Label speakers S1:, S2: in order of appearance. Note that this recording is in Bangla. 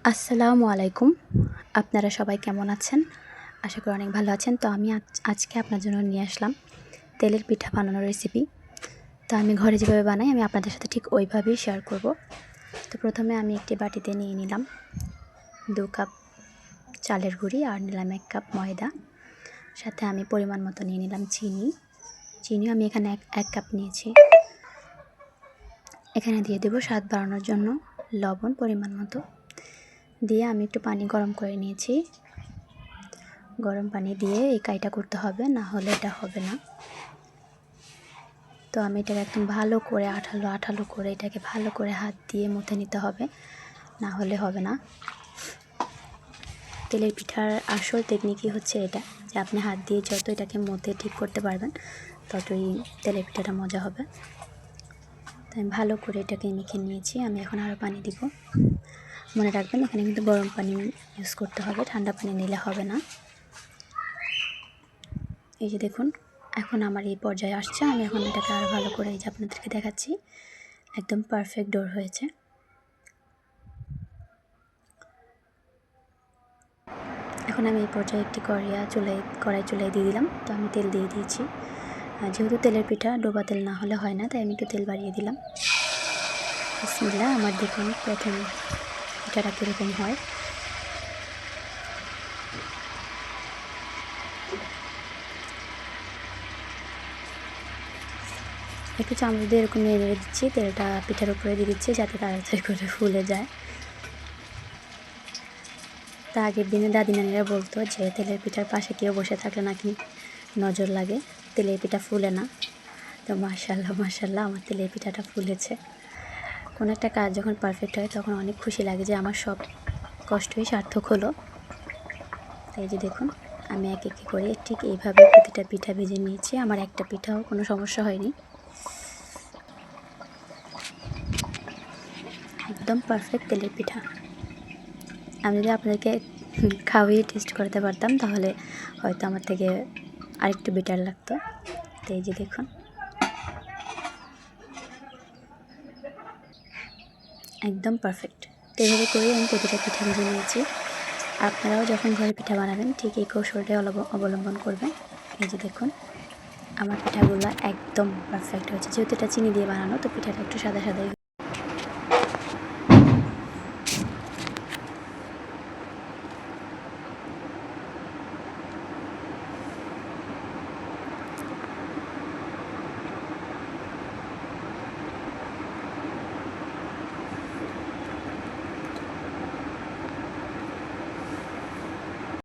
S1: আসসালামু আলাইকুম। আপনারা সবাই কেমন আছেন? আশা করি অনেক ভালো আছেন। তো আমি আজকে আপনার জন্য নিয়ে আসলাম তেলের পিঠা বানানোর রেসিপি। তো আমি ঘরে যেভাবে বানাই আমি আপনাদের সাথে ঠিক ওইভাবেই শেয়ার করব। তো প্রথমে আমি একটি বাটিতে নিয়ে নিলাম 2 কাপ চালের গুঁড়ি আর নিলাম 1 কাপ ময়দা। সাথে আমি পরিমাণ মতো নিয়ে নিলাম চিনি আমি এখানে 1 কাপ নিয়েছি। এখানে দিয়ে দেব স্বাদ বাড়ানোর জন্য লবণ পরিমাণ মতো। দিয়ে আমি একটু পানি গরম করে নিয়েছি। গরম পানি দিয়ে এই কাইটা করতে হবে, না হলে এটা হবে না। তো আমি এটাকে একদম ভালো করে আঠালো করে এটাকে ভালো করে হাত দিয়ে মুথে নিতে হবে, না হলে হবে না। তেলের পিঠার আসল টেকনিকই হচ্ছে এটা, যে আপনি হাত দিয়ে যত এটাকে মুথে ঠিক করতে পারবেন ততই তেলের পিঠাটা মজা হবে। তো আমি ভালো করে এটাকে মেখে নিয়েছি। আমি এখন আরও পানি দিব। মনে রাখবেন এখানে কিন্তু গরম পানি ইউজ করতে হবে, ঠান্ডা পানি নিলে হবে না। এই যে দেখুন, এখন আমার এই পর্যায়ে আসছে। আমি এখন এটাকে আরও ভালো করে এই যে আপনাদেরকে দেখাচ্ছি, একদম পারফেক্ট ডোর হয়েছে। এখন আমি এই পর্যায়ে একটি কড়াই চুলায় দিয়ে দিলাম। তো আমি তেল দিয়ে দিয়েছি। যেহেতু তেলের পিঠা ডোবা তেল না হলে হয় না, তাই আমি একটু তেল বাড়িয়ে দিলাম। বিসমিল্লাহ। আমার দেখুন প্রথম পিঠাটা কীরকম হয়। একটু চামচ দিয়ে এরকম নেড়ে দিচ্ছি, তেলটা পিঠার উপরে দিয়ে দিচ্ছি যাতে তাড়াতাড়ি করে ফুলে যায়। তা আগের দিনে দাদি নানিরা বলতো যে তেলের পিঠার পাশে কেউ বসে থাকলে নাকি নজর লাগে, তেলের পিঠা ফুলে না। তো মাশাল্লাহ আমার তেলের পিঠাটা ফুলেছে। কোনো একটা কাজ যখন পারফেক্ট হয় তখন অনেক খুশি লাগে যে আমার সব কষ্টই সার্থক হলো। এই যে দেখুন, আমি এক এক করে ঠিক এইভাবে প্রতিটা পিঠা ভেজে নিয়েছি। আমার একটা পিঠাও কোনো সমস্যা হয়নি, একদম পারফেক্ট তেলের পিঠা। আমি যদি আপনাদেরকে খাওয়িয়ে টেস্ট করতে পারতাম তাহলে হয়তো আমার থেকে আরেকটু বেটার লাগতো। তো এই যে দেখুন, একদম পারফেক্ট। তো এইভাবে করেই আমি প্রতিটা পিঠা ভেজে নিয়েছি। আপনারাও যখন ঘরে পিঠা বানাবেন ঠিক এই কৌশলটাই অবলম্বন করবেন। এই যে দেখুন, আমার পিঠাগুলো একদম পারফেক্ট হয়েছে। যেহেতু এটা চিনি দিয়ে বানানো, তো পিঠাটা একটু সাদা সাদাই